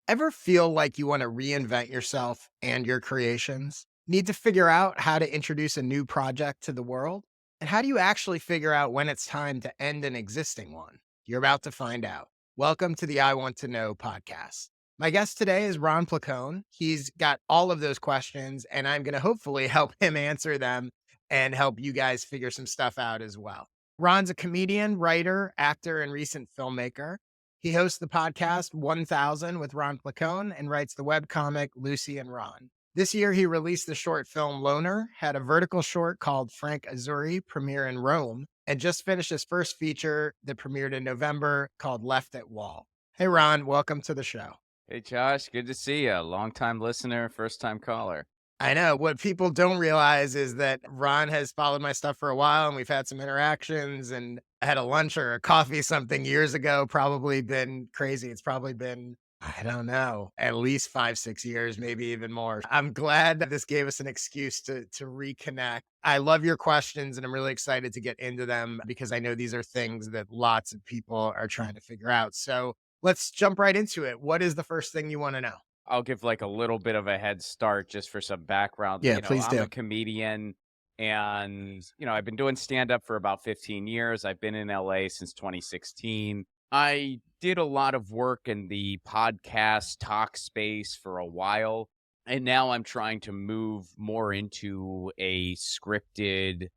Ever feel like you want to reinvent yourself and your creations? Need to figure out how to introduce a new project to the world? And how do you actually figure out when it's time to end an existing one? You're about to find out. Welcome to the I Want to Know podcast. My guest today is Ron Placone. He's got all of those questions, and I'm going to hopefully help him answer them and help you guys figure some stuff out as well. Ron's a comedian, writer, actor, and recent filmmaker. He hosts the podcast 1000 with Ron Placone and writes the webcomic Lucy and Ron. This year, he released the short film Loner, had a vertical short called Frank Azuri premiere in Rome, and just finished his first feature that premiered in November called Left at Wall. Hey, Ron, welcome to the show. Hey Josh, good to see you. Long time listener, first time caller. I know what people don't realize is that Ron has followed my stuff for a while and we've had some interactions and I had a lunch or a coffee something years ago, probably been crazy. It's probably been, I don't know, at least 5, 6 years, maybe even more. I'm glad that this gave us an excuse to reconnect. I love your questions and I'm really excited to get into them because I know these are things that lots of people are trying to figure out. So let's jump right into it. What is the first thing you want to know? I'll give like a little bit of a head start just for some background. Yeah, please I'm a do. comedian and, I've been doing stand up for about 15 years. I've been in LA since 2016. I did a lot of work in the podcast talk space for a while. And now I'm trying to move more into a scripted,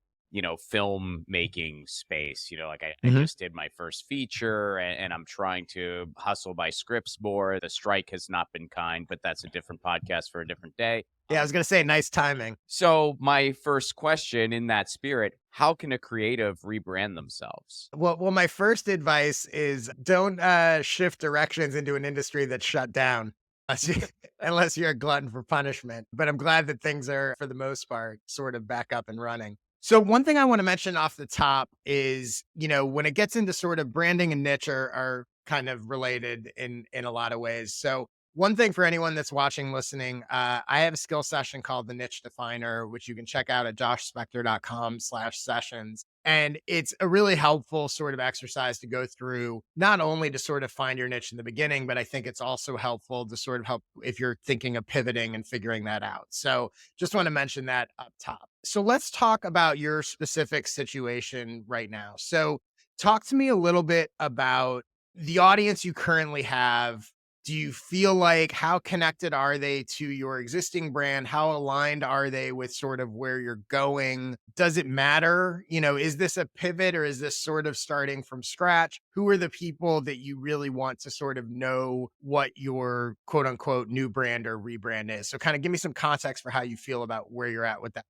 film making space. I Mhm. just did my first feature and I'm trying to hustle my scripts more. The strike has not been kind, but that's a different podcast for a different day. Yeah, I was gonna say nice timing. So, my first question in that spirit, how can a creative rebrand themselves? Well, my first advice is don't, shift directions into an industry that's shut down unless you unless you're a glutton for punishment, but I'm glad that things are, for the most part, sort of back up and running. So one thing I wanna mention off the top is, when it gets into sort of branding and niche are kind of related in a lot of ways. So one thing for anyone that's watching, listening, I have a skill session called the Niche Definer, which you can check out at joshspector.com/sessions. And it's a really helpful sort of exercise to go through, not only to sort of find your niche in the beginning, but I think it's also helpful to sort of help if you're thinking of pivoting and figuring that out. So just want to mention that up top. So let's talk about your specific situation right now. So talk to me a little bit about the audience you currently have. Do you feel like how connected are they to your existing brand? How aligned are they with sort of where you're going? Does it matter? Is this a pivot or is this sort of starting from scratch? Who are the people that you really want to sort of know what your quote unquote new brand or rebrand is? So kind of give me some context for how you feel about where you're at with that.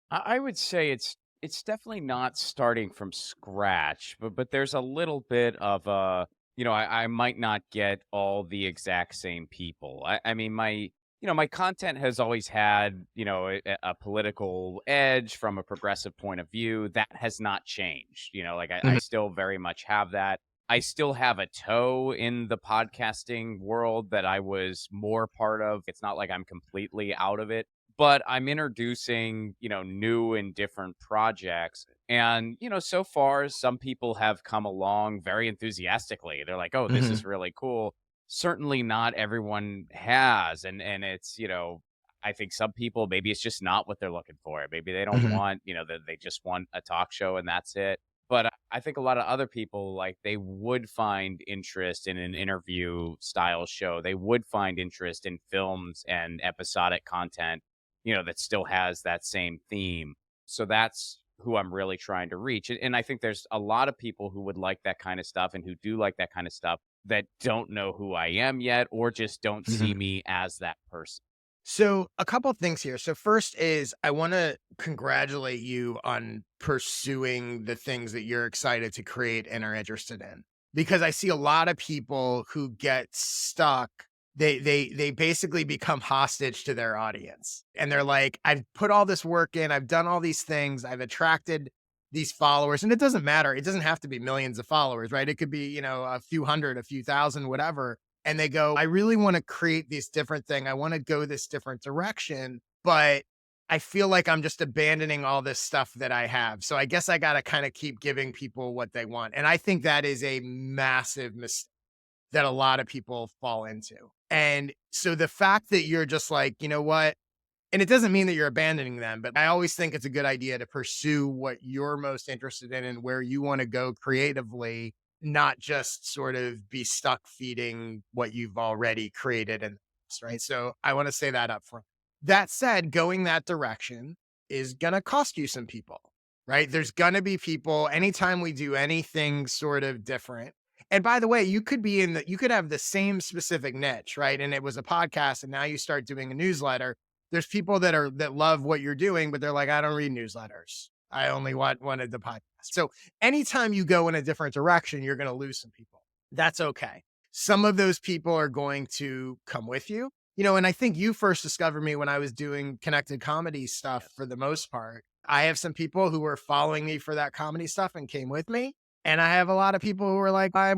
I would say it's definitely not starting from scratch, but there's a little bit of a, I might not get all the exact same people. I mean, my content has always had, a political edge from a progressive point of view. That has not changed. I Mhm. still very much have that. I still have a toe in the podcasting world that I was more part of. It's not like I'm completely out of it, but I'm introducing, new and different projects. And, so far, some people have come along very enthusiastically. They're like, oh, this is Mhm. really cool. Certainly not everyone has. And it's, I think some people, maybe it's just not what they're looking for. Maybe they don't Mhm. want, that they just want a talk show and that's it. But I think a lot of other people, like, they would find interest in an interview style show. They would find interest in films and episodic content, that still has that same theme. So that's who I'm really trying to reach. And I think there's a lot of people who would like that kind of stuff and who do like that kind of stuff that don't know who I am yet or just don't see Mhm. me as that person. So, a couple of things here. So, first is I want to congratulate you on pursuing the things that you're excited to create and are interested in. Because I see a lot of people who get stuck. They basically become hostage to their audience. And they're like, I've put all this work in, I've done all these things, I've attracted these followers. And it doesn't matter. It doesn't have to be millions of followers, right? It could be, a few hundred, a few thousand, whatever, and they go, I really want to create this different thing. I want to go this different direction, but I feel like I'm just abandoning all this stuff that I have. So I guess I got to kind of keep giving people what they want. And I think that is a massive mistake that a lot of people fall into. And so the fact that you're just like, you know what? And it doesn't mean that you're abandoning them, but I always think it's a good idea to pursue what you're most interested in and where you want to go creatively, not just sort of be stuck feeding what you've already created in the past, right? So I want to say that up front. That said, going that direction is going to cost you some people, right? There's going to be people anytime we do anything sort of different. And by the way, you could have the same specific niche, right? And it was a podcast, and now you start doing a newsletter. There's people that love what you're doing, but they're like, I don't read newsletters. I only wanted the podcast. So anytime you go in a different direction, you're going to lose some people. That's okay. Some of those people are going to come with you. And I think you first discovered me when I was doing connected comedy stuff Yes. for the most part. I have some people who were following me for that comedy stuff and came with me. And I have a lot of people who are like, I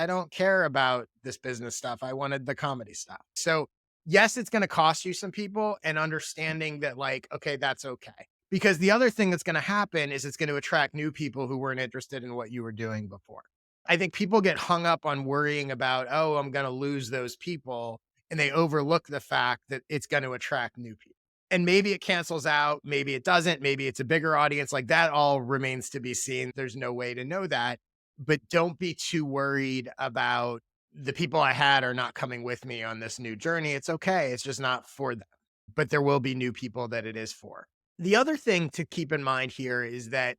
don't care about this business stuff. I wanted the comedy stuff. So yes, it's going to cost you some people, and understanding that, like, okay, that's okay. Because the other thing that's going to happen is it's going to attract new people who weren't interested in what you were doing before. I think people get hung up on worrying about, oh, I'm going to lose those people. And they overlook the fact that it's going to attract new people. And maybe it cancels out. Maybe it doesn't. Maybe it's a bigger audience. Like that all remains to be seen. There's no way to know that. But don't be too worried about the people I had are not coming with me on this new journey. It's okay. It's just not for them. But there will be new people that it is for. The other thing to keep in mind here is that,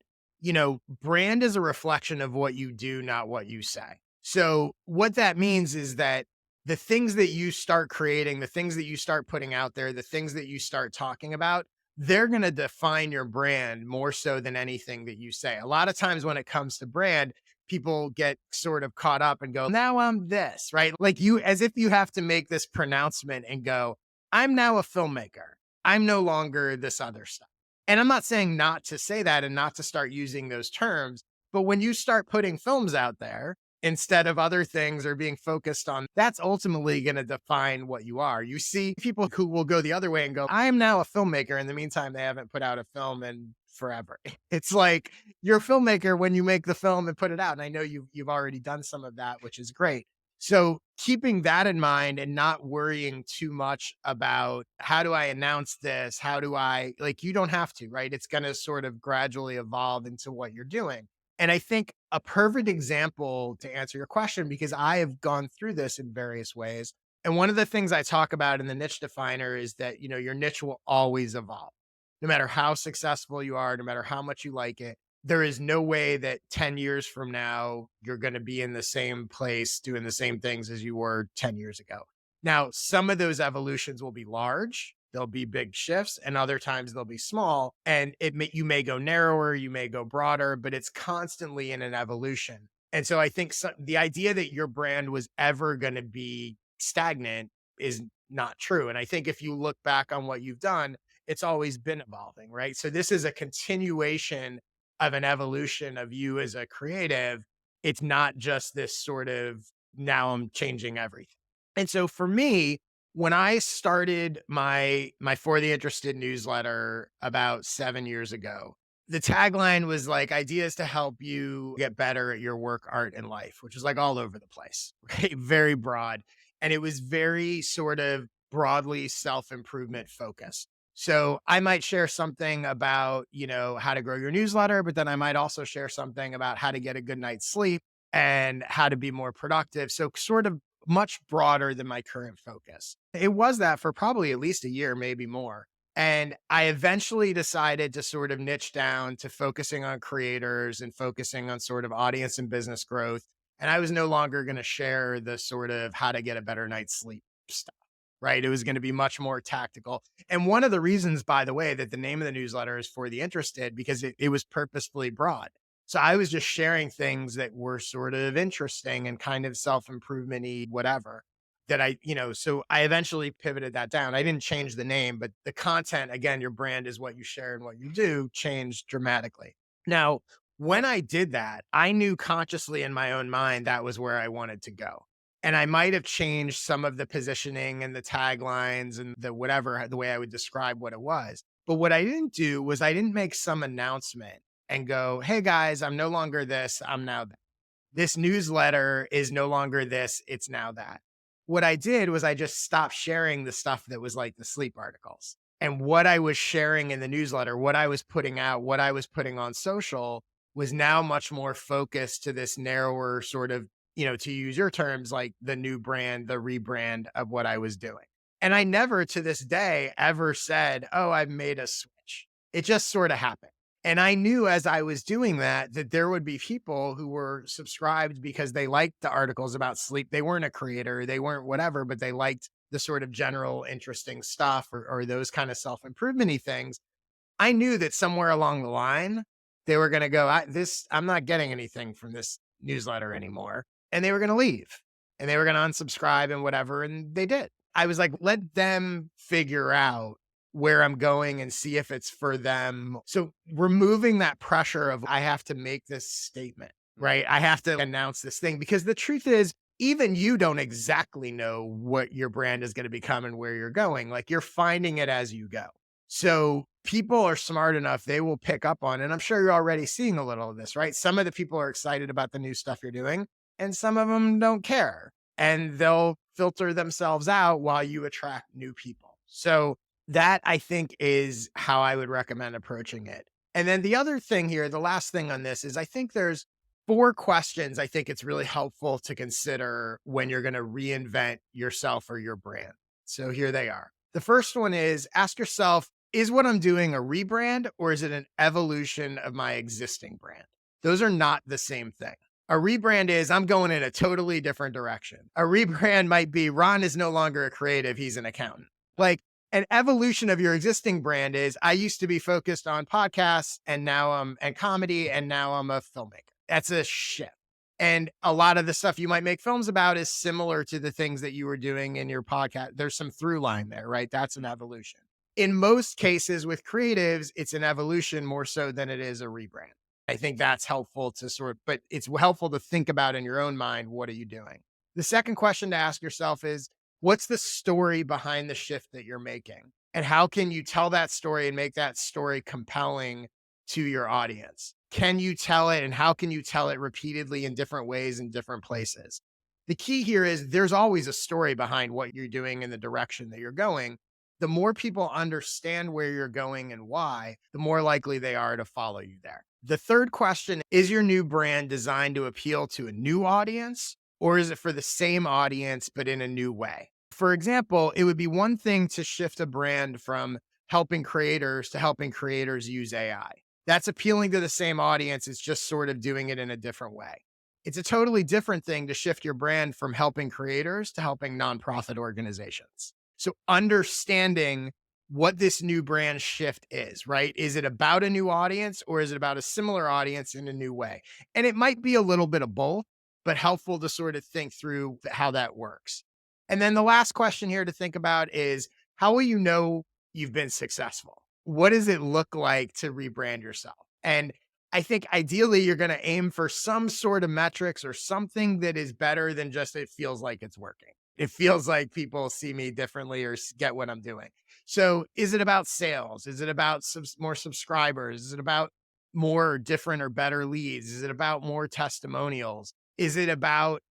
brand is a reflection of what you do, not what you say. So, what that means is that the things that you start creating, the things that you start putting out there, the things that you start talking about, they're going to define your brand more so than anything that you say. A lot of times when it comes to brand, people get sort of caught up and go, now I'm this, right? Like as if you have to make this pronouncement and go, I'm now a filmmaker. I'm no longer this other stuff. And I'm not saying not to say that and not to start using those terms, but when you start putting films out there instead of other things or being focused on, that's ultimately going to define what you are. You see people who will go the other way and go, I am now a filmmaker. In the meantime, they haven't put out a film in forever. It's like you're a filmmaker when you make the film and put it out. And I know you've already done some of that, which is great. So keeping that in mind and not worrying too much about how do I announce this? How do I, like, you don't have to, right? It's going to sort of gradually evolve into what you're doing. And I think a perfect example to answer your question, because I have gone through this in various ways. And one of the things I talk about in the niche definer is that, your niche will always evolve. No matter how successful you are, no matter how much you like it, there is no way that 10 years from now, you're going to be in the same place doing the same things as you were 10 years ago. Now, some of those evolutions will be large. There'll be big shifts, and other times they'll be small. And you may go narrower, you may go broader, but it's constantly in an evolution. And so I think the idea that your brand was ever going to be stagnant is not true. And I think if you look back on what you've done, it's always been evolving, right? So this is a continuation of an evolution of you as a creative. It's not just this sort of now I'm changing everything. And so for me, when I started my For the Interested newsletter about 7 years ago, the tagline was like ideas to help you get better at your work, art, and life, which was like all over the place, right? Very broad. And it was very sort of broadly self-improvement focused. So I might share something about, how to grow your newsletter, but then I might also share something about how to get a good night's sleep and how to be more productive. So sort of much broader than my current focus. It was that for probably at least a year, maybe more. And I eventually decided to sort of niche down to focusing on creators and focusing on sort of audience and business growth. And I was no longer going to share the sort of how to get a better night's sleep stuff, right? It was going to be much more tactical. And one of the reasons, by the way, that the name of the newsletter is For the Interested, because it was purposefully broad. So I was just sharing things that were sort of interesting and kind of self-improvement-y, whatever. So I eventually pivoted that down. I didn't change the name, but the content, again, your brand is what you share and what you do, changed dramatically. Now, when I did that, I knew consciously in my own mind that was where I wanted to go. And I might have changed some of the positioning and the taglines and the whatever, the way I would describe what it was. But what I didn't do was I didn't make some announcement and go, hey guys, I'm no longer this, I'm now that. This newsletter is no longer this, it's now that. what I did was I just stopped sharing the stuff that was like the sleep articles. And what I was sharing in the newsletter, what I was putting out, what I was putting on social was now much more focused to this narrower sort of, to use your terms, like the new brand, the rebrand of what I was doing. And I never to this day ever said, oh, I've made a switch. It just sort of happened. And I knew as I was doing that, that there would be people who were subscribed because they liked the articles about sleep. They weren't a creator, they weren't whatever, but they liked the sort of general interesting stuff or those kind of self improvement things. I knew that somewhere along the line, they were going to go, I'm not getting anything from this newsletter anymore. And they were going to leave and they were going to unsubscribe and whatever. And they did. I was like, let them figure out where I'm going and see if it's for them. So removing that pressure of I have to make this statement, right? I have to announce this thing because the truth is, even you don't exactly know what your brand is going to become and where you're going. Like you're finding it as you go. So people are smart enough, they will pick up on, and I'm sure you're already seeing a little of this, right? Some of the people are excited about the new stuff you're doing, and some of them don't care. And they'll filter themselves out while you attract new people. So that I think is how I would recommend approaching it. And then the other thing here, the last thing on this is I think there's 4 questions I think it's really helpful to consider when you're going to reinvent yourself or your brand. So here they are. The first one is ask yourself, is what I'm doing a rebrand or is it an evolution of my existing brand? Those are not the same thing. A rebrand is I'm going in a totally different direction. A rebrand might be Ron is no longer a creative, he's an accountant. Like an evolution of your existing brand is I used to be focused on podcasts and comedy and now I'm a filmmaker. That's a shift. And a lot of the stuff you might make films about is similar to the things that you were doing in your podcast. There's some through line there, right? That's an evolution. In most cases with creatives, it's an evolution more so than it is a rebrand. I think that's helpful to but it's helpful to think about in your own mind, what are you doing? The second question to ask yourself is, what's the story behind the shift that you're making? And how can you tell that story and make that story compelling to your audience? Can you tell it and how can you tell it repeatedly in different ways in different places? The key here is there's always a story behind what you're doing and the direction that you're going. The more people understand where you're going and why, the more likely they are to follow you there. The third question is your new brand designed to appeal to a new audience or is it for the same audience but in a new way? For example, it would be one thing to shift a brand from helping creators to helping creators use AI. That's appealing to the same audience. It's just sort of doing it in a different way. It's a totally different thing to shift your brand from helping creators to helping nonprofit organizations. So understanding what this new brand shift is, right? Is it about a new audience or is it about a similar audience in a new way? And it might be a little bit of both, but helpful to sort of think through how that works. And then the last question here to think about is how will you know you've been successful? What does it look like to rebrand yourself? And I think ideally you're going to aim for some sort of metrics or something that is better than just it feels like it's working. It feels like people see me differently or get what I'm doing. So is it about sales? Is it about more subscribers? Is it about more different or better leads? Is it about more testimonials? Is it about,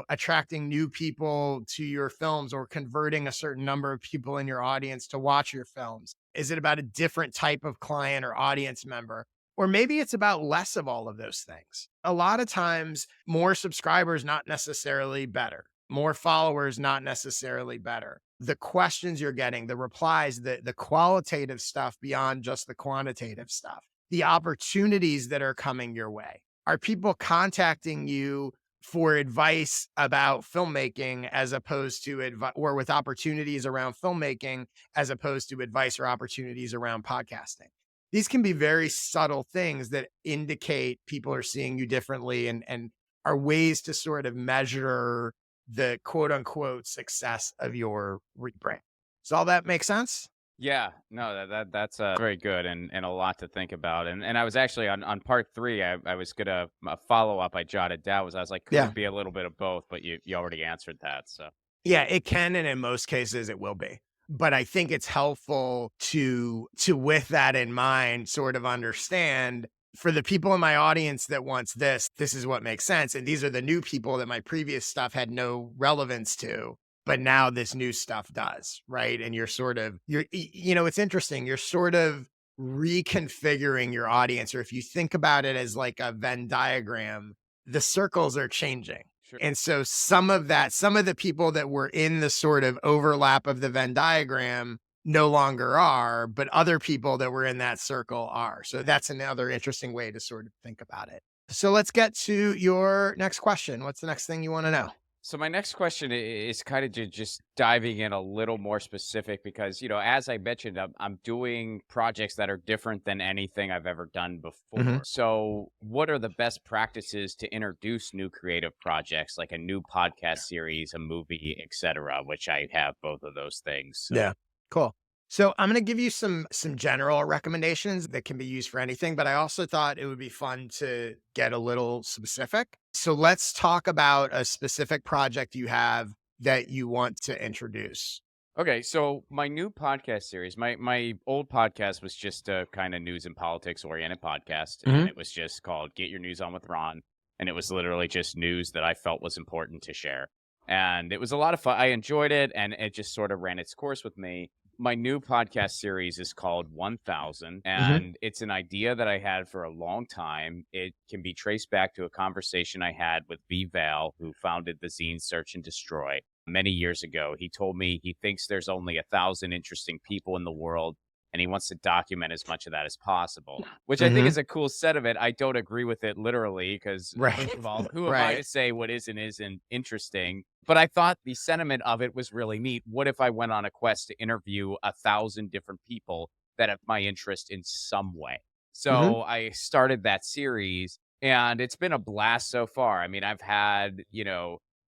attracting new people to your films or converting a certain number of people in your audience to watch your films? Is it about a different type of client or audience member? Or maybe it's about less of all of those things. A lot of times, more subscribers, not necessarily better. More followers, not necessarily better. The questions you're getting, the replies, the qualitative stuff beyond just the quantitative stuff, the opportunities that are coming your way. Are people contacting you for advice about filmmaking as opposed to advice or with opportunities around filmmaking as opposed to advice or opportunities around podcasting? These can be very subtle things that indicate people are seeing you differently and are ways to sort of measure the quote unquote success of your rebrand. Does all that make sense? Yeah, no, that's very good and a lot to think about. And I was actually on part three. I was gonna follow up. I jotted down was I was like, could Yeah. it be a little bit of both? But you already answered that. So Yeah, it can, and in most cases it will be. But I think it's helpful to with that in mind, sort of understand for the people in my audience that wants this is what makes sense. And these are the new people that my previous stuff had no relevance to. but now this new stuff does, right? And it's interesting. You're sort of reconfiguring your audience, or if you think about it as like a Venn diagram, the circles are changing. Sure. And so some of the people that were in the sort of overlap of the Venn diagram no longer are, but other people that were in that circle are. So that's another interesting way to sort of think about it. So let's get to your next question. What's the next thing you want to know? So my next question is kind of just diving in a little more specific because, as I mentioned, I'm doing projects that are different than anything I've ever done Hmm. before. So what are the best practices to introduce new creative projects like a new podcast series, a movie, etc., which I have both of those things. So Yeah. Cool. So I'm going to give you some general recommendations that can be used for anything, but I also thought it would be fun to get a little specific. So let's talk about a specific project you have that you want to introduce. Okay, so my new podcast series, my old podcast was just a kind of news and politics oriented podcast, and Hmm. it was just called Get Your News On with Ron, and it was literally just news that I felt was important to share. And it was a lot of fun. I enjoyed it, and it just sort of ran its course with me. My new podcast series is called 1000, Hmm. and it's an idea that I had for a long time. It can be traced back to a conversation I had with V. Val, who founded the zine Search and Destroy many years ago. He told me he thinks there's only 1,000 interesting people in the world, and he wants to document as much of that as possible, which I think Hmm. is a cool sentiment. I don't agree with it literally because, Right. first of all, who am I Right. to say what is and isn't interesting? But I thought the sentiment of it was really neat. What if I went on a quest to interview 1,000 different people that have my interest in some way? Hmm. So I started that series, and it's been a blast so far. I mean, I've had,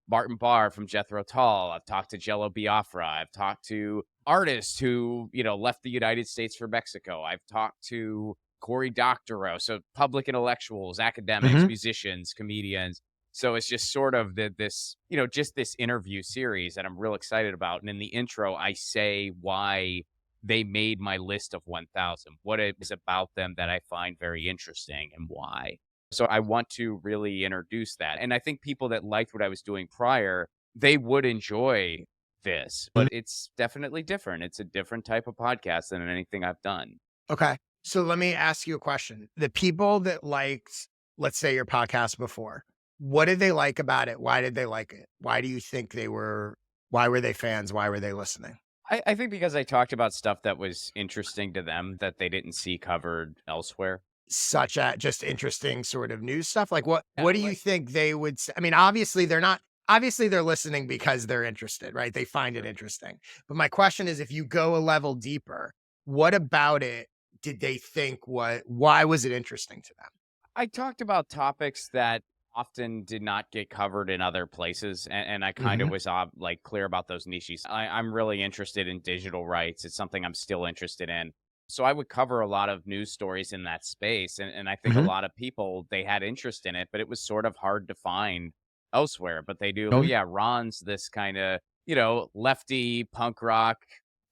Martin Barr from Jethro Tull. I've talked to Jello Biafra. I've talked to artists who, left the United States for Mexico. I've talked to Cory Doctorow. So public intellectuals, academics, Hmm. musicians, comedians. So it's just sort of this, just this interview series that I'm real excited about. And in the intro, I say why they made my list of 1,000, what it is about them that I find very interesting and why. So I want to really introduce that. And I think people that liked what I was doing prior, they would enjoy this, but it's definitely different. It's a different type of podcast than anything I've done. Okay. So let me ask you a question. The people that liked, let's say, your podcast before, what did they like about it? Why did they like it? Why do you think why were they fans? Why were they listening? I think because I talked about stuff that was interesting to them that they didn't see covered elsewhere. Such a just interesting sort of news stuff. Like Yeah, what do you like think they would say? I mean, obviously they're not obviously they're listening because they're interested, right? They find it sure. interesting. But my question is if you go a level deeper, what about it did they think why was it interesting to them? I talked about topics that often did not get covered in other places, and I kind of Mhm. was like clear about those niches. I'm really interested in digital rights. It's something I'm still interested in. So I would cover a lot of news stories in that space, and I think a Mhm. lot of people they had interest in it, but it was sort of hard to find elsewhere. But they do, oh Mhm. yeah, Ron's this kind of lefty punk rock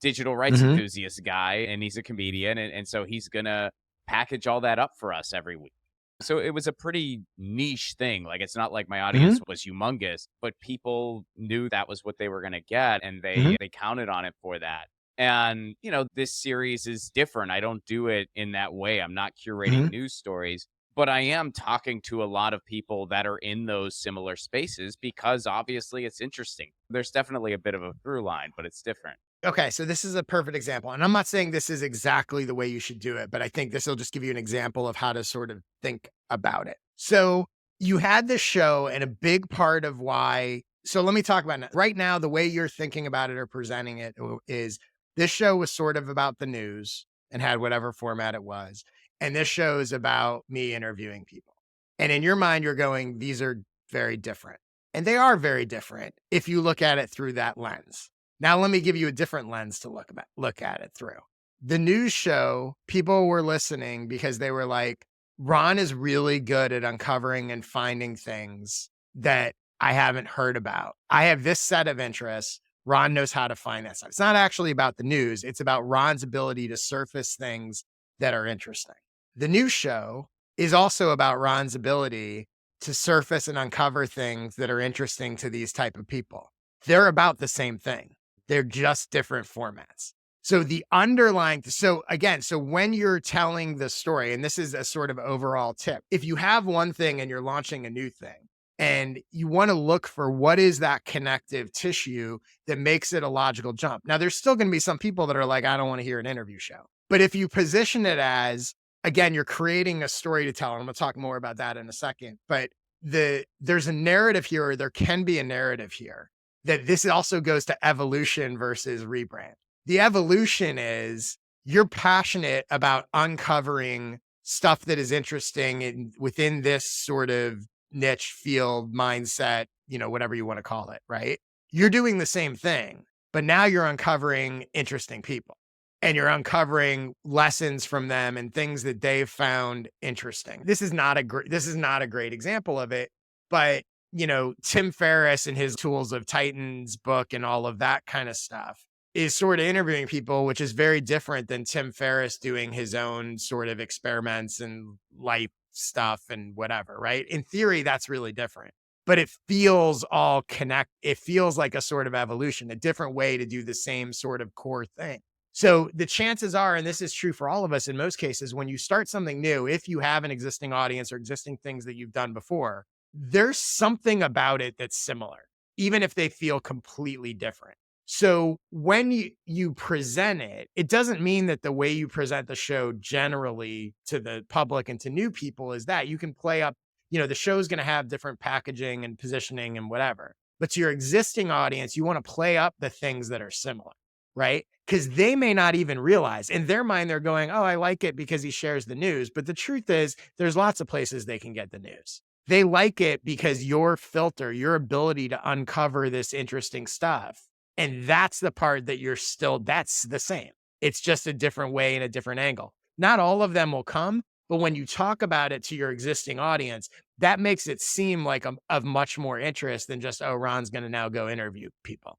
digital rights Mhm. enthusiast guy, and he's a comedian, and so he's gonna package all that up for us every week. So it was a pretty niche thing. Like it's not like my audience Mhm. was humongous, but people knew that was what they were going to get and Mhm. they counted on it for that. And, this series is different. I don't do it in that way. I'm not curating Mhm. news stories, but I am talking to a lot of people that are in those similar spaces because obviously it's interesting. There's definitely a bit of a through line, but it's different. Okay, so this is a perfect example. And I'm not saying this is exactly the way you should do it, but I think this will just give you an example of how to sort of think about it. So you had this show, and a big part of why. So let me talk about it. Right now, the way you're thinking about it or presenting it is this show was sort of about the news and had whatever format it was. And this show is about me interviewing people. And in your mind, you're going, these are very different. And they are very different if you look at it through that lens. Now let me give you a different lens to look at it through. The news show, people were listening because they were like, Ron is really good at uncovering and finding things that I haven't heard about. I have this set of interests. Ron knows how to find that stuff. It's not actually about the news. It's about Ron's ability to surface things that are interesting. The news show is also about Ron's ability to surface and uncover things that are interesting to these type of people. They're about the same thing. They're just different formats. So the underlying, so again, so when you're telling the story, and this is a sort of overall tip, if you have one thing and you're launching a new thing, and you want to look for what is that connective tissue that makes it a logical jump. Now, there's still going to be some people that are like, I don't want to hear an interview show. But if you position it as, again, you're creating a story to tell, and I'm going to talk more about that in a second, but there's a narrative here, or there can be a narrative here, that this also goes to evolution versus rebrand. The evolution is you're passionate about uncovering stuff that is interesting within this sort of niche field mindset, whatever you want to call it, right? You're doing the same thing, but now you're uncovering interesting people and you're uncovering lessons from them and things that they've found interesting. This is not a great example of it, but Tim Ferriss and his Tools of Titans book and all of that kind of stuff is sort of interviewing people, which is very different than Tim Ferriss doing his own sort of experiments and life stuff and whatever, right? In theory, that's really different, but it feels all connect. It feels like a sort of evolution, a different way to do the same sort of core thing. So the chances are, and this is true for all of us in most cases, when you start something new, if you have an existing audience or existing things that you've done before, there's something about it that's similar, even if they feel completely different. So when you present it, it doesn't mean that the way you present the show generally to the public and to new people is that you can play up, the show's going to have different packaging and positioning and whatever. But to your existing audience, you want to play up the things that are similar, right? Because they may not even realize in their mind, they're going, oh, I like it because he shares the news. But the truth is, there's lots of places they can get the news. They like it because your filter, your ability to uncover this interesting stuff. And that's the part that that's the same. It's just a different way and a different angle. Not all of them will come, but when you talk about it to your existing audience, that makes it seem like of much more interest than just, oh, Ron's going to now go interview people.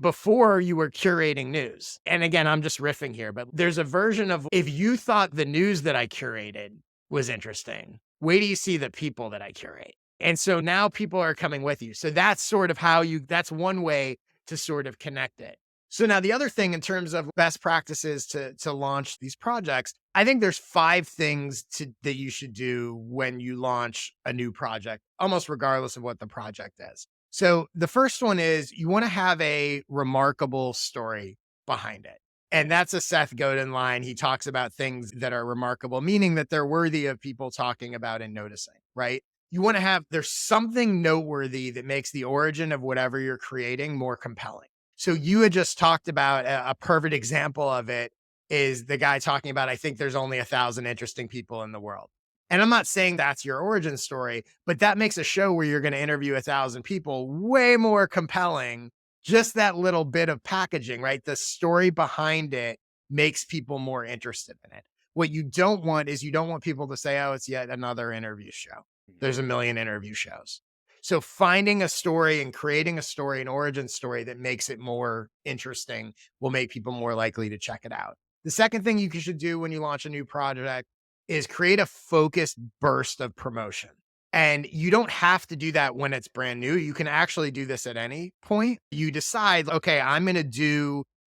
Before you were curating news. And again, I'm just riffing here, but there's a version of, if you thought the news that I curated was interesting, wait till you see the people that I curate. And so now people are coming with you. So that's sort of that's one way to sort of connect it. So now the other thing in terms of best practices to launch these projects, I think there's 5 things that you should do when you launch a new project, almost regardless of what the project is. So the first one is you want to have a remarkable story behind it. And that's a Seth Godin line. He talks about things that are remarkable, meaning that they're worthy of people talking about and noticing, right? You want to there's something noteworthy that makes the origin of whatever you're creating more compelling. So you had just talked about a perfect example of it is the guy talking about, I think there's only 1,000 interesting people in the world. And I'm not saying that's your origin story, but that makes a show where you're going to interview 1,000 people way more compelling. Just that little bit of packaging, right? The story behind it makes people more interested in it. What you don't want is you don't want people to say, oh, it's yet another interview show. There's a million interview shows. So finding a story and creating a story, an origin story that makes it more interesting will make people more likely to check it out. The second thing you should do when you launch a new project is create a focused burst of promotion. And you don't have to do that when it's brand new. You can actually do this at any point. You decide, okay,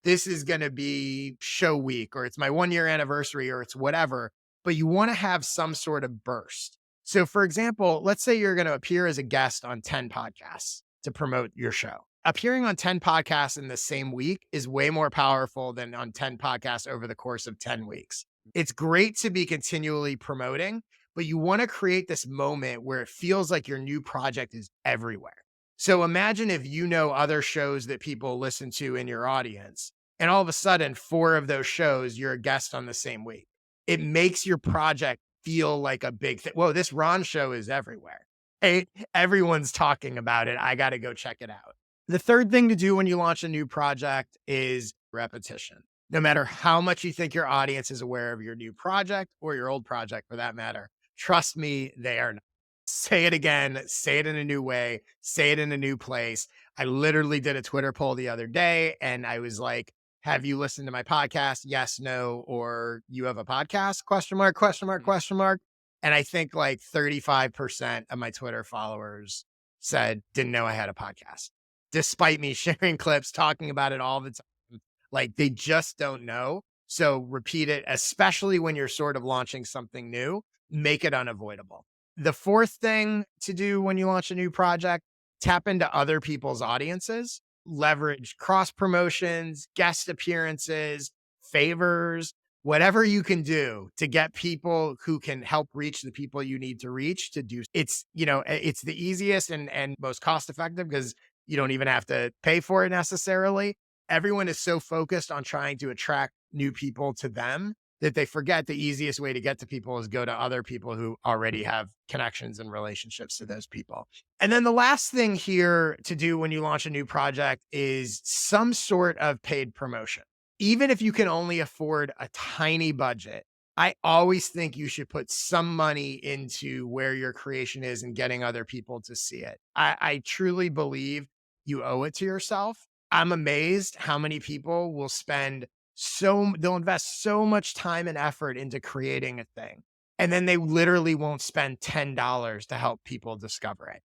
this is going to be show week, or it's my 1-year anniversary, or it's whatever, but you want to have some sort of burst. So for example, let's say you're going to appear as a guest on 10 podcasts to promote your show. Appearing on 10 podcasts in the same week is way more powerful than on 10 podcasts over the course of 10 weeks. It's great to be continually promoting, but you want to create this moment where it feels like your new project is everywhere. So imagine if you know other shows that people listen to in your audience, and all of a sudden 4 of those shows, you're a guest on the same week. It makes your project feel like a big thing. Whoa, this Ron show is everywhere. Hey, everyone's talking about it. I got to go check it out. The third thing to do when you launch a new project is repetition. No matter how much you think your audience is aware of your new project or your old project for that matter, trust me, they are not. Say it again, say it in a new way, say it in a new place. I literally did a Twitter poll the other day and I was like, have you listened to my podcast? Yes, no, or you have a podcast? Question mark, question mark, question mark. And I think like 35% of my Twitter followers said, didn't know I had a podcast. despite me sharing clips, talking about it all the time. Like they just don't know. So repeat it, especially when you're sort of launching something new, make it unavoidable. The fourth thing to do when you launch a new project, tap into other people's audiences, leverage cross promotions, guest appearances, favors, whatever you can do to get people who can help reach the people you need to reach to do. It's, it's the easiest and most cost effective because you don't even have to pay for it necessarily. Everyone is so focused on trying to attract new people to them that they forget the easiest way to get to people is go to other people who already have connections and relationships to those people. And then the last thing here to do when you launch a new project is some sort of paid promotion. Even if you can only afford a tiny budget, I always think you should put some money into where your creation is and getting other people to see it. I truly believe you owe it to yourself. I'm amazed how many people will they'll invest so much time and effort into creating a thing. And then they literally won't spend $10 to help people discover it.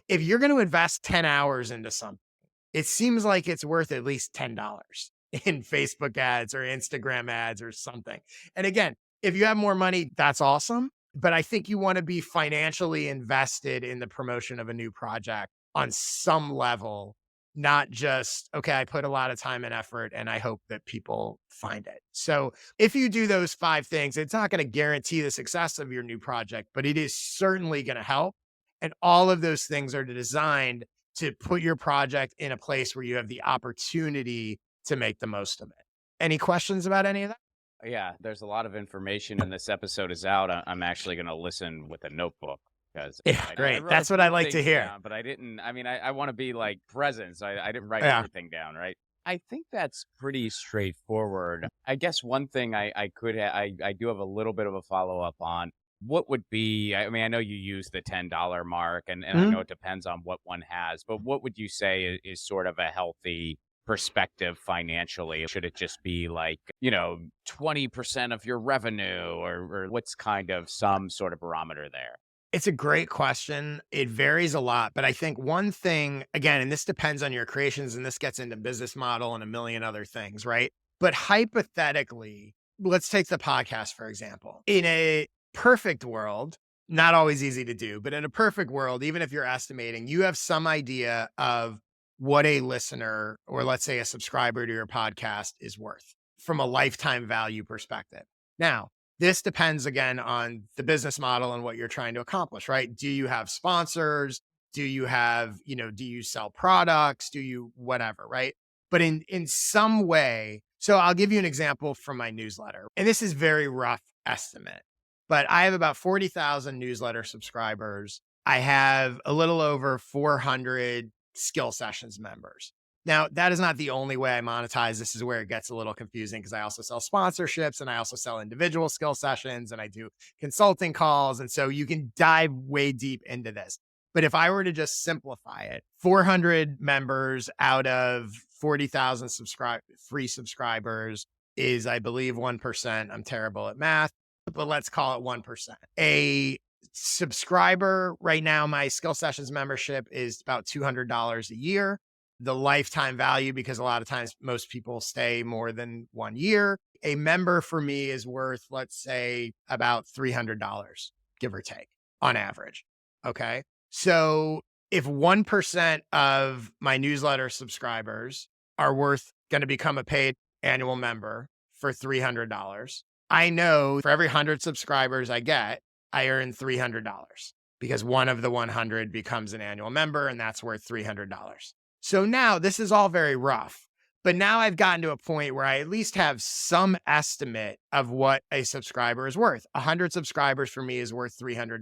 If you're going to invest 10 hours into something, it seems like it's worth at least $10 in Facebook ads or Instagram ads or something. And again, if you have more money, that's awesome. But I think you want to be financially invested in the promotion of a new project on some level, not just, okay, I put a lot of time and effort and I hope that people find it. So if you do those 5 things, it's not going to guarantee the success of your new project, but it is certainly going to help. And all of those things are designed to put your project in a place where you have the opportunity to make the most of it. Any questions about any of that? Yeah, there's a lot of information, and this episode is out. I'm actually going to listen with a notebook because Yeah, I great. wrote a That's what I few like to things hear. down, but I didn't. I mean, I want to be like present, so I didn't write Yeah. everything down, right? I think that's pretty straightforward. I guess one thing I do have a little bit of a follow up on. What would be, I mean, I know you use the $10 mark, and I Mhm. know it depends on what one has, but what would you say is sort of a healthy perspective financially? Should it just be like, 20% of your revenue, or what's kind of some sort of barometer there? It's a great question. It varies a lot, but I think one thing, again, and this depends on your creations, and this gets into business model and a million other things, right? But hypothetically, let's take the podcast, for example. In a perfect world, not always easy to do, but in a perfect world, even if you're estimating, you have some idea of what a listener or let's say a subscriber to your podcast is worth from a lifetime value perspective. Now, this depends again on the business model and what you're trying to accomplish, right? Do you have sponsors? Do you have, do you sell products? Do you whatever, right? But in some way, so I'll give you an example from my newsletter. And this is very rough estimate. But I have about 40,000 newsletter subscribers. I have a little over 400 skill sessions members. Now, that is not the only way I monetize. This is where it gets a little confusing because I also sell sponsorships and I also sell individual skill sessions and I do consulting calls. And so you can dive way deep into this. But if I were to just simplify it, 400 members out of 40,000 free subscribers is, I believe, 1%. I'm terrible at math, but let's call it 1%. A subscriber right now, my skill sessions membership is about $200 a year. The lifetime value, because a lot of times most people stay more than 1 year. A member for me is worth, let's say, about $300, give or take, on average. Okay. So if 1% of my newsletter subscribers are going to become a paid annual member for $300, I know for every 100 subscribers I get, I earn $300 because one of the 100 becomes an annual member and that's worth $300. So now this is all very rough, but now I've gotten to a point where I at least have some estimate of what a subscriber is worth. 100 subscribers for me is worth $300,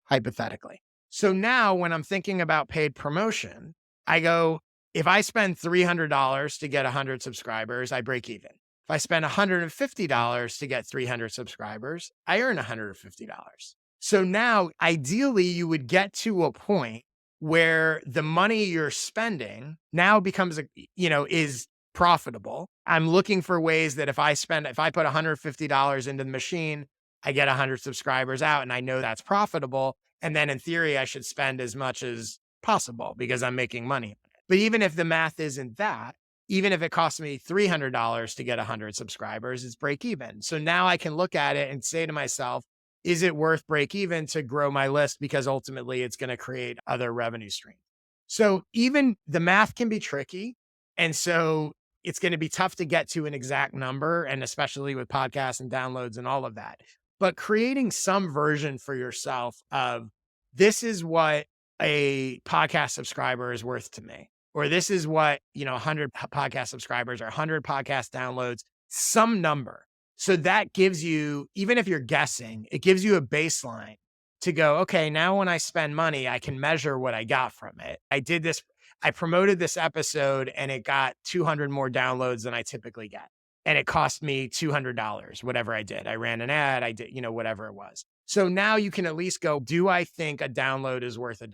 hypothetically. So now when I'm thinking about paid promotion, I go, if I spend $300 to get 100 subscribers, I break even. If I spend $150 to get 300 subscribers, I earn $150. So now ideally you would get to a point where the money you're spending now becomes is profitable. I'm looking for ways that if I put $150 into the machine, I get 100 subscribers out and I know that's profitable. And then in theory, I should spend as much as possible because I'm making money. But even if the math isn't that, even if it costs me $300 to get 100 subscribers, it's break even. So now I can look at it and say to myself, is it worth break even to grow my list? Because ultimately it's going to create other revenue streams. So even the math can be tricky. And so it's going to be tough to get to an exact number, and especially with podcasts and downloads and all of that. But creating some version for yourself of this is what a podcast subscriber is worth to me, or this is what, 100 podcast subscribers or 100 podcast downloads, some number. So that gives you, even if you're guessing, it gives you a baseline to go, okay, now when I spend money, I can measure what I got from it. I promoted this episode and it got 200 more downloads than I typically get. And it cost me $200, whatever I did. I ran an ad, I did, whatever it was. So now you can at least go, do I think a download is worth $1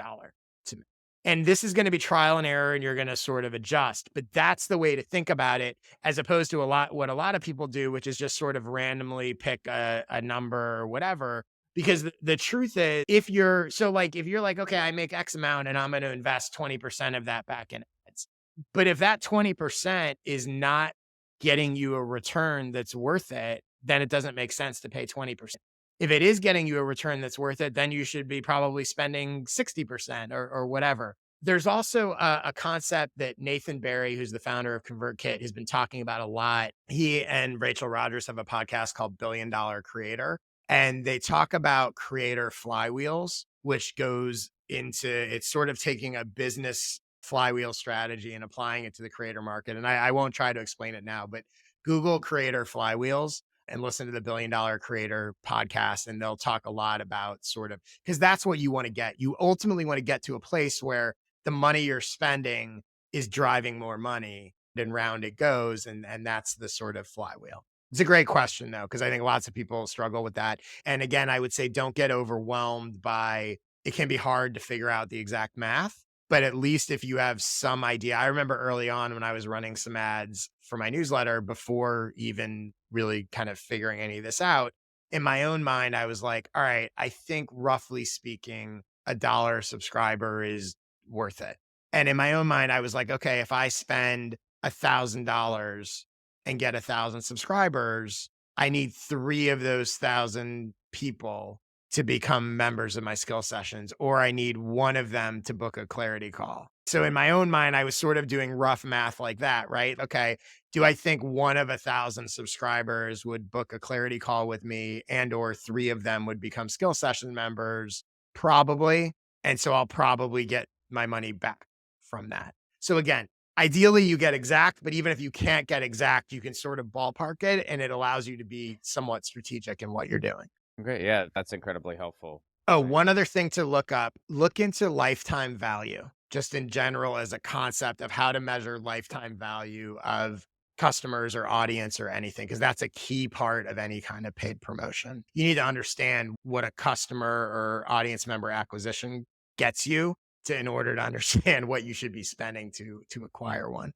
to me? And this is going to be trial and error and you're going to sort of adjust. But that's the way to think about it, as opposed to what a lot of people do, which is just sort of randomly pick a number or whatever. Because the truth is, if you're like, okay, I make X amount and I'm going to invest 20% of that back in ads. But if that 20% is not getting you a return that's worth it, then it doesn't make sense to pay 20%. If it is getting you a return that's worth it, then you should be probably spending 60% or whatever. There's also a concept that Nathan Barry, who's the founder of ConvertKit, has been talking about a lot. He and Rachel Rogers have a podcast called Billion Dollar Creator, and they talk about creator flywheels, which goes into it's sort of taking a business flywheel strategy and applying it to the creator market. And I won't try to explain it now, but Google creator flywheels and listen to the Billion Dollar Creator podcast. And they'll talk a lot about sort of, because that's what you want to get. You ultimately want to get to a place where the money you're spending is driving more money, and round it goes. And that's the sort of flywheel. It's a great question though, because I think lots of people struggle with that. And again, I would say don't get overwhelmed by it. Can be hard to figure out the exact math, but at least if you have some idea. I remember early on when I was running some ads for my newsletter before even really kind of figuring any of this out, in my own mind, I was like, all right, I think roughly speaking, $1 a subscriber is worth it. And in my own mind, I was like, okay, if I spend $1,000 and get 1,000 subscribers, I need 3 of those 1,000 people to become members of my skill sessions, or I need one of them to book a clarity call. So in my own mind, I was sort of doing rough math like that, right? Okay, do I think one of 1,000 subscribers would book a clarity call with me, and or 3 of them would become skill session members? Probably. And so I'll probably get my money back from that. So again, ideally you get exact, but even if you can't get exact, you can sort of ballpark it and it allows you to be somewhat strategic in what you're doing. Okay, yeah, that's incredibly helpful. Oh, Right. one other thing to look up, look into lifetime value, just in general as a concept of how to measure lifetime value of customers or audience or anything, because that's a key part of any kind of paid promotion. You need to understand what a customer or audience member acquisition gets you in order to understand what you should be spending to acquire one.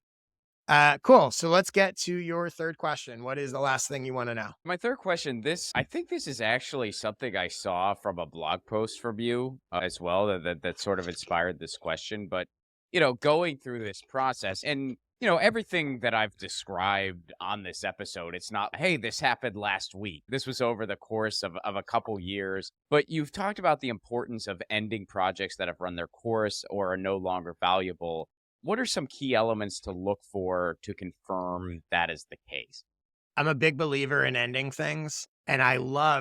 Cool. So let's get to your third question. What is the last thing you want to know? My third question, I think this is actually something I saw from a blog post from you as well that sort of inspired this question. But, going through this process and, everything that I've described on this episode, it's not, hey, this happened last week. This was over the course of a couple years. But you've talked about the importance of ending projects that have run their course or are no longer valuable. What are some key elements to look for to confirm that is the case? I'm a big believer in ending things. And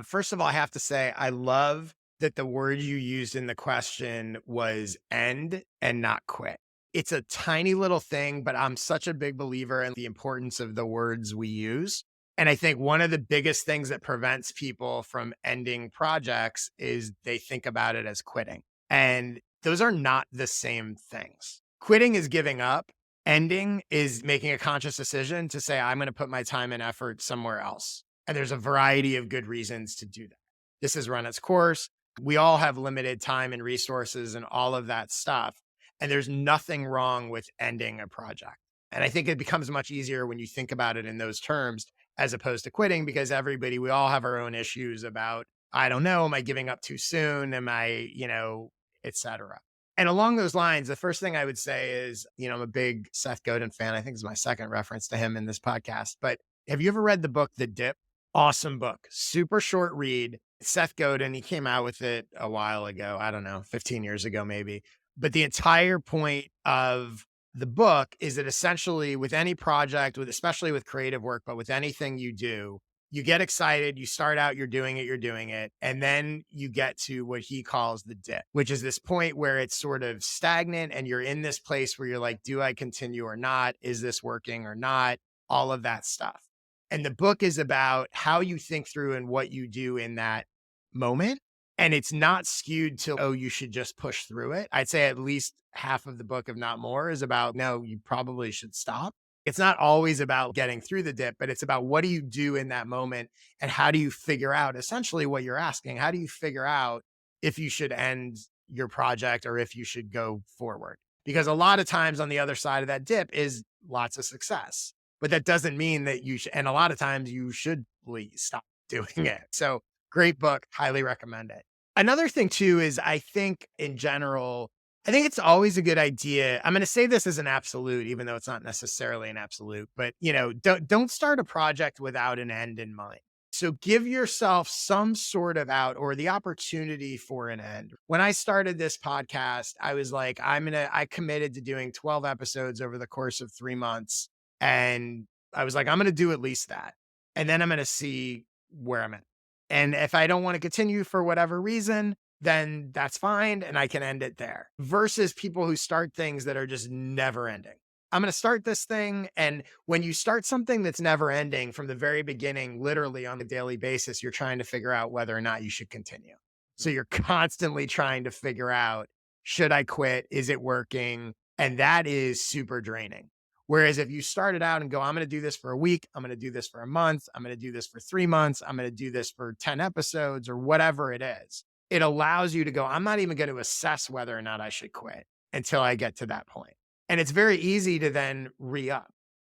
first of all, I have to say, I love that the word you used in the question was end and not quit. It's a tiny little thing, but I'm such a big believer in the importance of the words we use. And I think one of the biggest things that prevents people from ending projects is they think about it as quitting. And those are not the same things. Quitting is giving up. Ending is making a conscious decision to say, I'm going to put my time and effort somewhere else. And there's a variety of good reasons to do that. This has run its course. We all have limited time and resources and all of that stuff. And there's nothing wrong with ending a project. And I think it becomes much easier when you think about it in those terms as opposed to quitting, because we all have our own issues about, I don't know, am I giving up too soon? Am I, et cetera. And along those lines, the first thing I would say is, I'm a big Seth Godin fan. I think it's my second reference to him in this podcast. But have you ever read the book, The Dip? Awesome book, super short read. Seth Godin, he came out with it a while ago. I don't know, 15 years ago, maybe. But the entire point of the book is that essentially with any project, with especially with creative work, but with anything you do, you get excited, you start out, you're doing it. And then you get to what he calls the dip, which is this point where it's sort of stagnant and you're in this place where you're like, do I continue or not? Is this working or not? All of that stuff. And the book is about how you think through and what you do in that moment. And it's not skewed to, oh, you should just push through it. I'd say at least half of the book, if not more, is about, no, you probably should stop. It's not always about getting through the dip, but it's about what do you do in that moment and how do you figure out essentially what you're asking? How do you figure out if you should end your project or if you should go forward? Because a lot of times on the other side of that dip is lots of success, but that doesn't mean that you should. And a lot of times you should please stop doing it. So great book, highly recommend it. Another thing too is I think in general, I think it's always a good idea. I'm going to say this as an absolute, even though it's not necessarily an absolute, but don't start a project without an end in mind. So give yourself some sort of out or the opportunity for an end. When I started this podcast, I was like, I committed to doing 12 episodes over the course of 3 months. And I was like, I'm going to do at least that. And then I'm going to see where I'm at. And if I don't want to continue for whatever reason, then that's fine. And I can end it there versus people who start things that are just never ending. I'm going to start this thing. And when you start something that's never ending from the very beginning, literally on a daily basis, you're trying to figure out whether or not you should continue. So you're constantly trying to figure out, should I quit? Is it working? And that is super draining. Whereas if you started out and go, I'm going to do this for a week, I'm going to do this for a month, I'm going to do this for 3 months, I'm going to do this for 10 episodes or whatever it is, it allows you to go, I'm not even going to assess whether or not I should quit until I get to that point. And it's very easy to then re-up.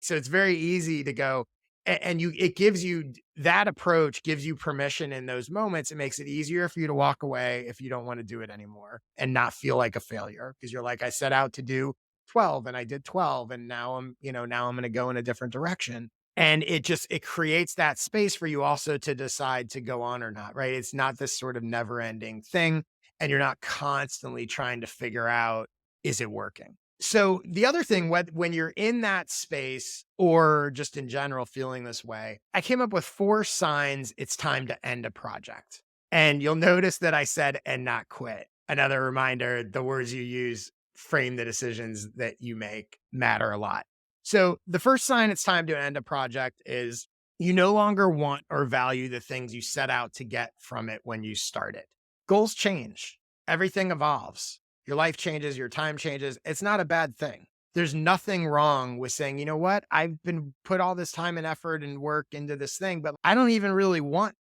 So it's very easy to go and it gives you that approach gives you permission in those moments. It makes it easier for you to walk away if you don't want to do it anymore and not feel like a failure because you're like, I set out to do 12 and I did 12 and now now I'm going to go in a different direction. And it creates that space for you also to decide to go on or not, right? It's not this sort of never ending thing. And you're not constantly trying to figure out, is it working? So the other thing, when you're in that space or just in general feeling this way, I came up with 4 signs it's time to end a project. And you'll notice that I said, and not quit. Another reminder, the words you use frame the decisions that you make matter a lot. So the first sign it's time to end a project is you no longer want or value the things you set out to get from it when you start it. Goals change. Everything evolves. Your life changes, your time changes. It's not a bad thing. There's nothing wrong with saying, you know what? I've been put all this time and effort and work into this thing, but I don't even really want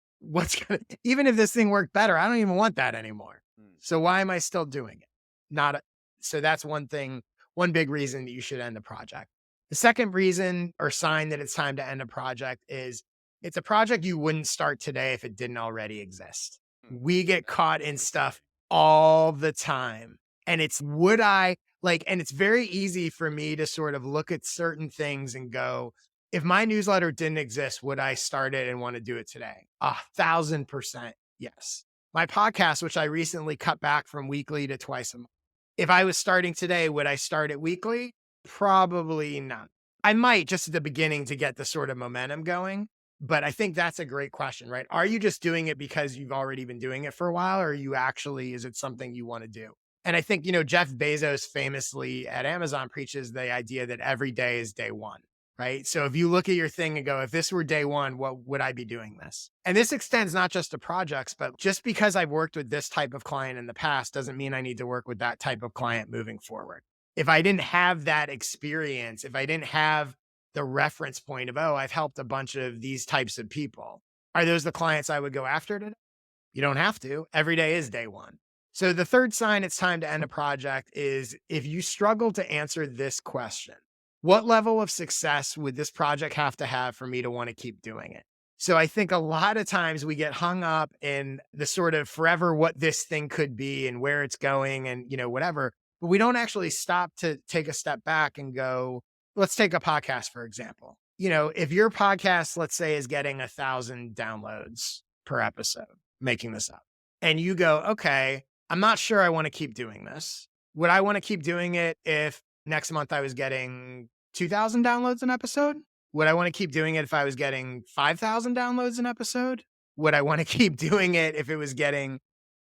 even if this thing worked better, I don't even want that anymore. So why am I still doing it? So that's one thing, one big reason that you should end the project. The second reason or sign that it's time to end a project is it's a project you wouldn't start today if it didn't already exist. We get caught in stuff all the time. And it's and it's very easy for me to sort of look at certain things and go, if my newsletter didn't exist, would I start it and want to do it today? 1,000% yes. My podcast, which I recently cut back from weekly to twice a month. If I was starting today, would I start it weekly? Probably not. I might just at the beginning to get the sort of momentum going. But I think that's a great question, right? Are you just doing it because you've already been doing it for a while? Or is it something you want to do? And I think, Jeff Bezos famously at Amazon preaches the idea that every day is day one, right? So if you look at your thing and go, if this were day one, what would I be doing this? And this extends not just to projects, but just because I've worked with this type of client in the past doesn't mean I need to work with that type of client moving forward. If I didn't have that experience, if I didn't have the reference point of, oh, I've helped a bunch of these types of people, are those the clients I would go after today? You don't have to. Every day is day one. So the third sign it's time to end a project is if you struggle to answer this question, what level of success would this project have to have for me to want to keep doing it? So I think a lot of times we get hung up in the sort of forever what this thing could be and where it's going and, whatever. but we don't actually stop to take a step back and go, let's take a podcast, for example. If your podcast, let's say, is getting 1,000 downloads per episode, making this up, and you go, okay, I'm not sure I want to keep doing this. Would I want to keep doing it if next month I was getting 2,000 downloads an episode? Would I want to keep doing it if I was getting 5,000 downloads an episode? Would I want to keep doing it if it was getting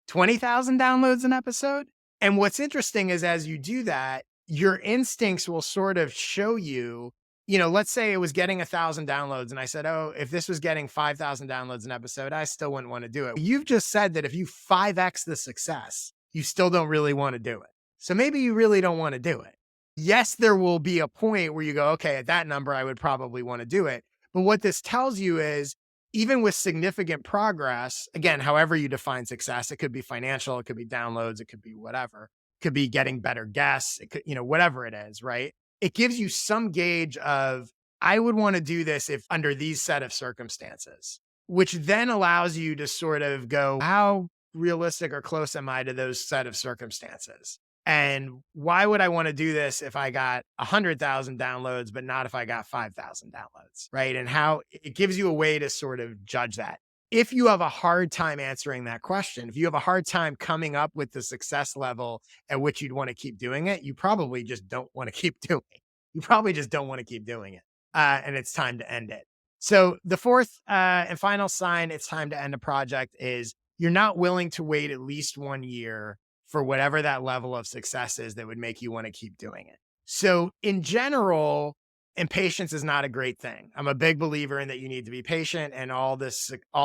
20,000 downloads an episode? And what's interesting is as you do that, your instincts will sort of show you, let's say it was getting 1,000 downloads and I said, oh, if this was getting 5,000 downloads an episode, I still wouldn't want to do it. You've just said that if you 5x the success, you still don't really want to do it. So maybe you really don't want to do it. Yes, there will be a point where you go, okay, at that number, I would probably want to do it. But what this tells you is even with significant progress, again, however you define success, it could be financial, it could be downloads, it could be whatever, it could be getting better guests, it could, whatever it is, right? It gives you some gauge of, I would want to do this if under these set of circumstances, which then allows you to sort of go, how realistic or close am I to those set of circumstances? And why would I want to do this if I got 100,000 downloads, but not if I got 5,000 downloads, right? And how it gives you a way to sort of judge that. If you have a hard time answering that question, if you have a hard time coming up with the success level at which you'd want to keep doing it, you probably just don't want to keep doing it. You probably just don't want to keep doing it. And it's time to end it. So the fourth and final sign it's time to end a project is you're not willing to wait at least 1 year for whatever that level of success is that would make you want to keep doing it. So in general, impatience is not a great thing. I'm a big believer in that you need to be patient and all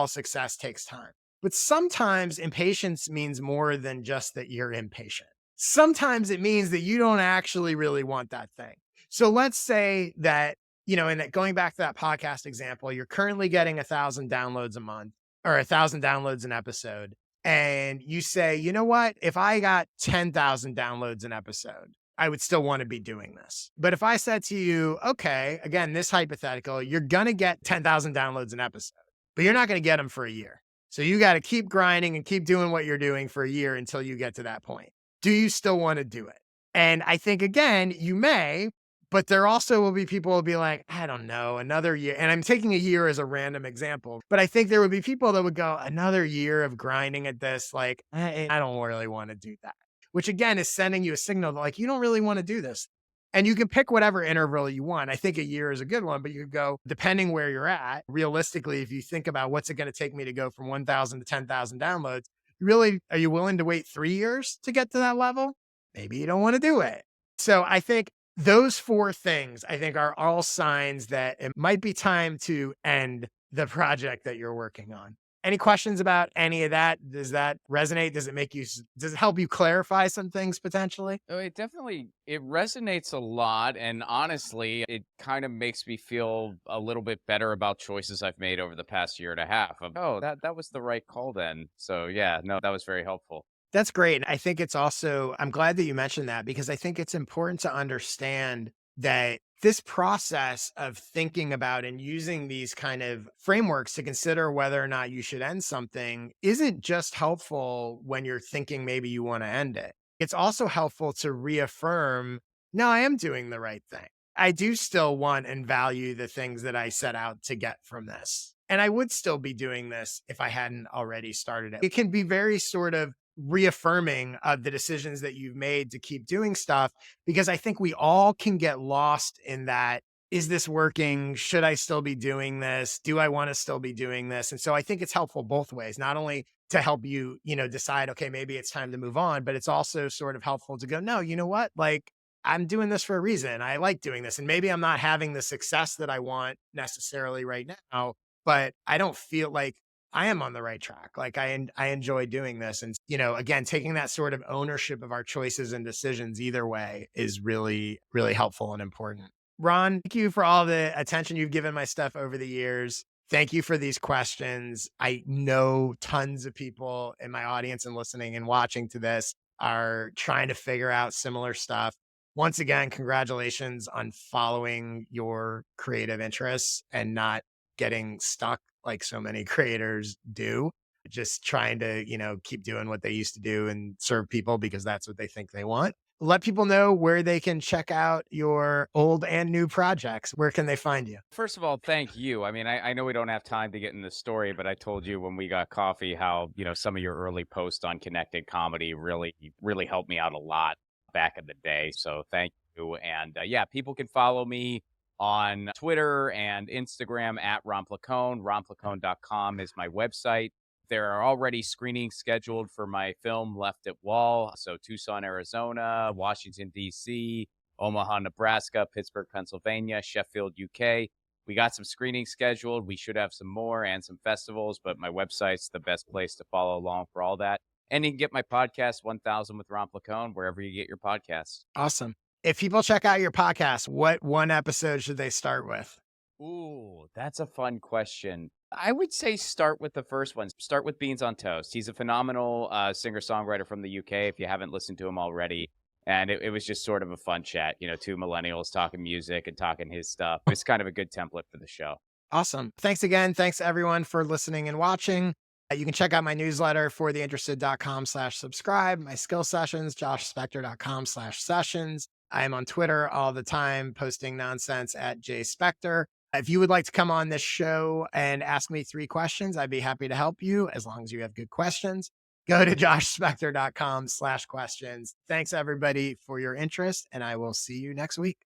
success takes time. But sometimes impatience means more than just that you're impatient. Sometimes it means that you don't actually really want that thing. So let's say that, and that going back to that podcast example, you're currently getting 1,000 downloads a month or 1,000 downloads an episode and you say, you know what? If I got 10,000 downloads an episode, I would still want to be doing this. But if I said to you, okay, again, this hypothetical, you're going to get 10,000 downloads an episode, but you're not going to get them for a year. So you got to keep grinding and keep doing what you're doing for a year until you get to that point. Do you still want to do it? And I think, again, you may, but there also will be people who will be like, I don't know, another year. And I'm taking a year as a random example, but I think there would be people that would go, another year of grinding at this. Like, I don't really want to do that, which again is sending you a signal that like, you don't really want to do this. And you can pick whatever interval you want. I think a year is a good one, but you could go, depending where you're at, realistically, if you think about what's it going to take me to go from 1,000 to 10,000 downloads, really, are you willing to wait 3 years to get to that level? Maybe you don't want to do it. So I think those four things, I think, are all signs that it might be time to end the project that you're working on. Any questions about any of that? Does that resonate? Does it help you clarify some things potentially? Oh, it resonates a lot, and honestly, it kind of makes me feel a little bit better about choices I've made over the past year and a half of, oh, that was the right call then. So yeah, no, that was very helpful. That's great. And I think it's also, I'm glad that you mentioned that because I think it's important to understand that this process of thinking about and using these kind of frameworks to consider whether or not you should end something isn't just helpful when you're thinking maybe you want to end it. It's also helpful to reaffirm, no, I am doing the right thing. I do still want and value the things that I set out to get from this. And I would still be doing this if I hadn't already started it. It can be very sort of reaffirming of the decisions that you've made to keep doing stuff, because I think we all can get lost in that. Is this working? Should I still be doing this? Do I want to still be doing this? And so I think it's helpful both ways, not only to help you, decide, okay, maybe it's time to move on, but it's also sort of helpful to go, no, you know what? Like, I'm doing this for a reason. I like doing this. And maybe I'm not having the success that I want necessarily right now, but I don't feel like I am on the right track. Like I enjoy doing this. And, again, taking that sort of ownership of our choices and decisions either way is really, really helpful and important. Ron, thank you for all the attention you've given my stuff over the years. Thank you for these questions. I know tons of people in my audience and listening and watching to this are trying to figure out similar stuff. Once again, congratulations on following your creative interests and not getting stuck like so many creators do. Just trying to, keep doing what they used to do and serve people because that's what they think they want. Let people know where they can check out your old and new projects. Where can they find you? First of all, thank you. I mean, I know we don't have time to get in the story, but I told you when we got coffee how, some of your early posts on connected comedy really helped me out a lot back in the day. So thank you. And yeah, people can follow me on Twitter and Instagram at Ron Placone. RonPlacone.com is my website. There are already screenings scheduled for my film Left at Wall. So Tucson, Arizona, Washington, D.C., Omaha, Nebraska, Pittsburgh, Pennsylvania, Sheffield, UK. We got some screenings scheduled. We should have some more and some festivals, but my website's the best place to follow along for all that. And you can get my podcast, 1000 with Ron Placone, wherever you get your podcasts. Awesome. If people check out your podcast, what one episode should they start with? Ooh, that's a fun question. I would say start with the first one. Start with Beans on Toast. He's a phenomenal singer songwriter from the UK. If you haven't listened to him already, and it was just sort of a fun chat. Two millennials talking music and talking his stuff. It's kind of a good template for the show. Awesome. Thanks again. Thanks everyone for listening and watching. You can check out my newsletter for theinterested.com/subscribe, my skill sessions, joshspector.com/sessions. I am on Twitter all the time, posting nonsense at jspector. If you would like to come on this show and ask me 3 questions, I'd be happy to help you as long as you have good questions. Go to joshspector.com/questions. Thanks everybody for your interest, and I will see you next week.